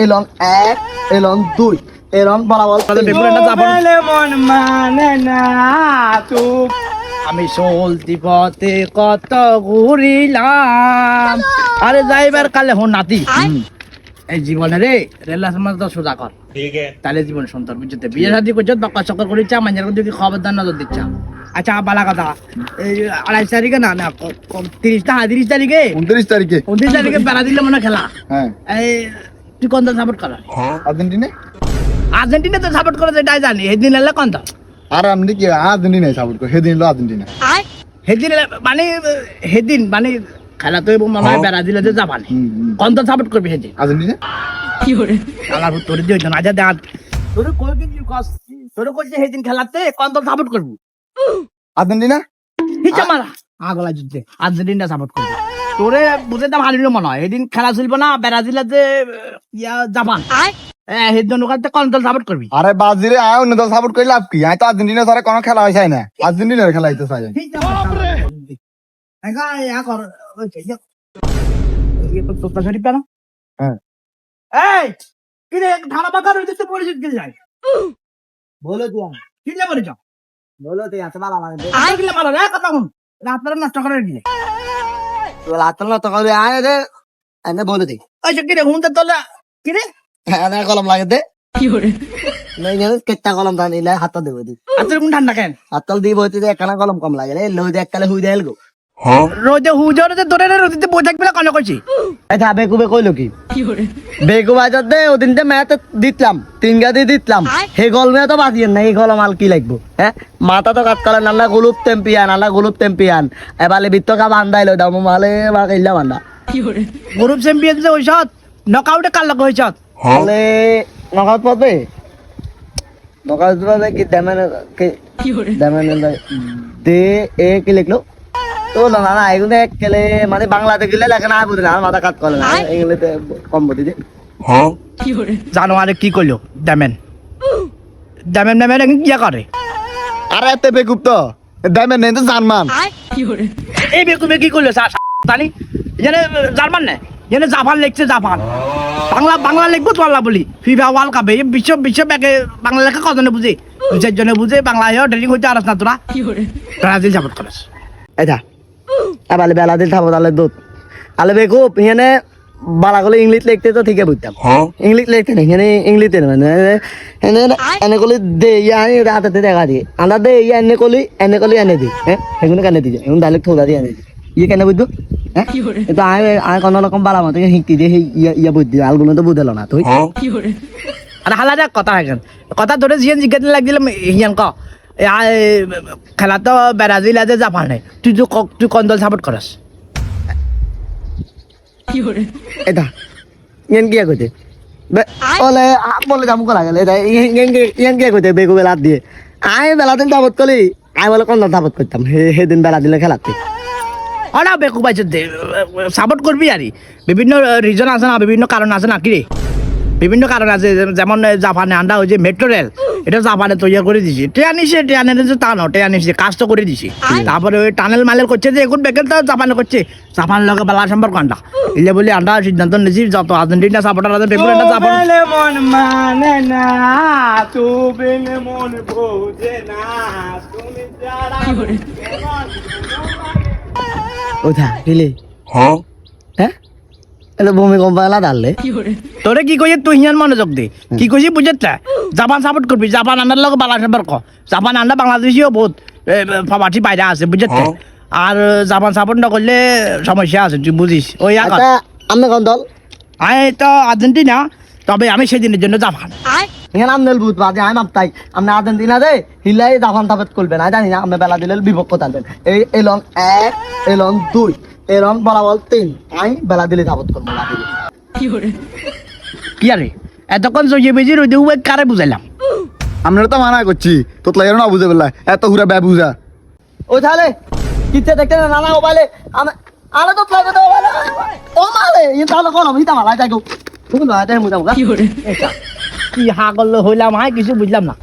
along 1 along 2 along বরাবর বেগুনটা যাবো মন মানে না তু আমি চলতি পথে কত ঘুরিলাম আরে যাইবার কালে হো নাতি এই জীবনে রে রেলা সমাজ তো সোজা কর ঠিক আছে তাহলে জীবন সুন্দর বুঝতে বিয়ে শাদী করছ বাক্কা চক্কর করিছা মাঝে দিকে খবরদার নজর দিচ্ছা আচ্ছা বালা কথা এই 28 তারিখে না না 30 তারিখে 29 তারিখে বেলা দিলে মনে খেলা হ্যাঁ এই তুই কোন দল সাপোর্ট কর আর্জেন্টিনা তো সাপোর্ট করে যেটাই জানি সেদিন এলে কোন দল আর আমি কি আর্জেন্টিনা সাপোর্ট করি সেদিন হলো আর্জেন্টিনা সেদিন মানে খেলা তো মনে হয় ব্রাজিল আছে জাপান কোন দল সাপোর্ট করবি সেদিন আর্জেন্টিনা কি করে আলার তোর দিয়ে হইতো না আচ্ছা দেখ তোর কই কি তোর কইছে সেদিন খেলাতে কোন দল সাপোর্ট করবি আর্জেন্টিনা হিচা মারা আগলা যুদ্ধে আর্জেন্টিনা সাপোর্ট করবি তোরে বুঝে দাম হারিল মনে হয় সেদিন খেলা চলবে না ব্রাজিল আছে ইয়া জাপান সেদিন ওখানে কোন দল সাপোর্ট করবি আরে ব্রাজিলে আয় অন্য দল সাপোর্ট করে লাভ কি আয় তো আর্জেন্টিনা ছাড়া কোনো খেলা হয় না আর্জেন্টিনার খেলা হইতে চাই হ্যাঁ এই কিরে ধারা বাঁকা রইতে পরিচিত কে যায় বলে দিয়া কিলে পরিচ বলে দিয়া আছে বাবা মানে আই কিলে মারা রে কথা কোন রাতরে নষ্ট করে দিলে তো রাতরে নষ্ট করে আয় রে এনে বলে দে ওই যে কিরে হুনতে তোলা কিরে এনে কলম লাগে দে কি করে নাই জানো কেটা কলম দান ইলা হাত দেব দি আতর কোন ঠান্ডা কেন হাতল দিব হইতে একখানা কলম কম লাগে রে লই দে এককালে হুই দেল গো রোজে হুজরে যে দরে রোদিতে বই থাকবে কোন কইছি এটা বেকুবে কইলো কি করে বেকু বাজার দে ওদিন তে ম্যাথ দিতলাম 3 গাদি দিতলাম হে গলমে তো বাজিয়েন না এই গলম আল কি লাগবো হ্যাঁ মাথা তো কাটকালে নানা গোলুপ টেম্পিয়ান এবালে বিত্তকা বান্দাইলো দাম মালে বা কইলা বান্দা গ্রুপ চ্যাম্পিয়ন যে হইছত নকআউটে কাল লগ হইছত হলে নকআউট পাবে কি দেমেন দে এ কি লিখলো তো না না এগুলো একলে মানে বাংলাতে গেলে লেখা না বুঝলে আর মাথা কাট করে না ইংলিশে কম বুঝি দে হ্যাঁ জানো আরে কি কইলো দেমেন কি করে আরে এতে বেকুব তো দেমেন নেই তো জার্মান এই বেকুবে কি কইলো জানি জানে জার্মান না জানে জাপান লিখছে জাপান বাংলা লিখবো তো আল্লাহ বলি ফিফা ওয়ার্ল্ড কাপে বিশ্ব ব্যাগে বাংলা লেখা কজনে বুঝে জনে বুঝে বাংলা ট্রেনিং হইতে আরস না তোরা ব্রাজিল সাপোর্ট করিস এটা আবালে বেলা দিল থাকবো তাহলে দুধ আলে বেকুব এখানে বালা গলে ইংলিশ লিখতে তো ঠিকই বুঝতাম ইংলিশ লিখতে না এখানে ইংলিশে মানে এনে কলি দে ইয়া রাতে দেখা দিয়ে আন্দা দে ইয়া এনে কলি এনে দি হ্যাঁ সেগুলো কেন দিছে এখন ডাইরেক্ট থোড়া দিয়ে এনে দি ইয়ে কেন বুঝবো হ্যাঁ তো আয় কোনো রকম বালা মতো শিখতে দিয়ে ইয়া বুঝ দিয়ে আলগুলো তো বুঝলো না তুই আর হালা দেখ কথা ধরে জিয়ান জিজ্ঞাসা লাগছিলাম হিয়ান ক খেলা তো ব্রাজিল আছে জাপানে তুই কোন দল সাপোর্ট করিস এটা ইয়ান কি কইতে বলে বলে যাম করা গেলে এটা ইয়ান কি কইতে বেগু বেলা দিয়ে আয় বেলা দিন দাবত কলি আয় বলে কোন দল সাপোর্ট করতাম সেদিন বেলা দিলে খেলাতে না বেকু পাইছে সাপোর্ট করবি আর বিভিন্ন রিজন আছে না বিভিন্ন কারণ আছে না কি রে বিভিন্ন কারণ আছে যেমন জাপানে আন্ডা ওই যে মেট্রো রেল এটা জাপানে তৈরি করে দিছে ট্রেনের যে তা নয় ট্রেন কাজ তো করে দিছে তারপরে ওই টানেল মালের করছে যে এখন বেকেল তো জাপানে করছে জাপানের লগে বেলা সম্পর্ক আন্ডা এলে বলি আন্ডা সিদ্ধান্ত নিয়েছি যত আর্জেন্টিনা সাপোর্টার আছে বেগুনটা জাপান মন মানে না তুমি মন বোঝে না তুমি যারা ওঠা দিলে হ্যাঁ এলো ভূমিকম্প এলা দাঁড়লে তোরে কি কইছে তুই হিয়ান মনোযোগ দে কি কইছি বুঝেছ জাপান সাপোর্ট করবি জাপান আন্ডার লগে বালা সম্পর্ক জাপান আন্ডা বাংলাদেশিও বহুত প্রবাসী বাইরে আছে বুঝেছ আর জাপান সাপোর্ট না করলে সমস্যা আছে তুই বুঝিস ওই আমি কোন দল আমি তো আর্জেন্টিনা তবে আমি সেদিনের জন্য জাপান এখানে আমনেল বুঝ বাজে আমি মাপতাই আপনি আর্জেন্টিনা দে হিলাই জাপান সাপোর্ট করবেন না জানি না আমি বেলা দিলে বিপক্ষ থাকবেন এই এলং 1 এলং 2 এলং বরাবর 3 আমি বেলা দিলে সাপোর্ট করবো না কি আরে এতক্ষণ জয়ে বেজি রইতে হুয়ে কারে বুঝাইলাম আমরা তো মানা করছি তোর লাগে না বুঝে বেলা এত হুরা বে বুঝা ও তাহলে কিতে দেখতে না না মোবাইলে আরে তো লাগে তো ও মালে ইন তাহলে কোন আমি তা মালা যাইগো তুমি না এটা মুদা কি হইলা কি হা করলো হইলাম হাই কিছু বুঝলাম না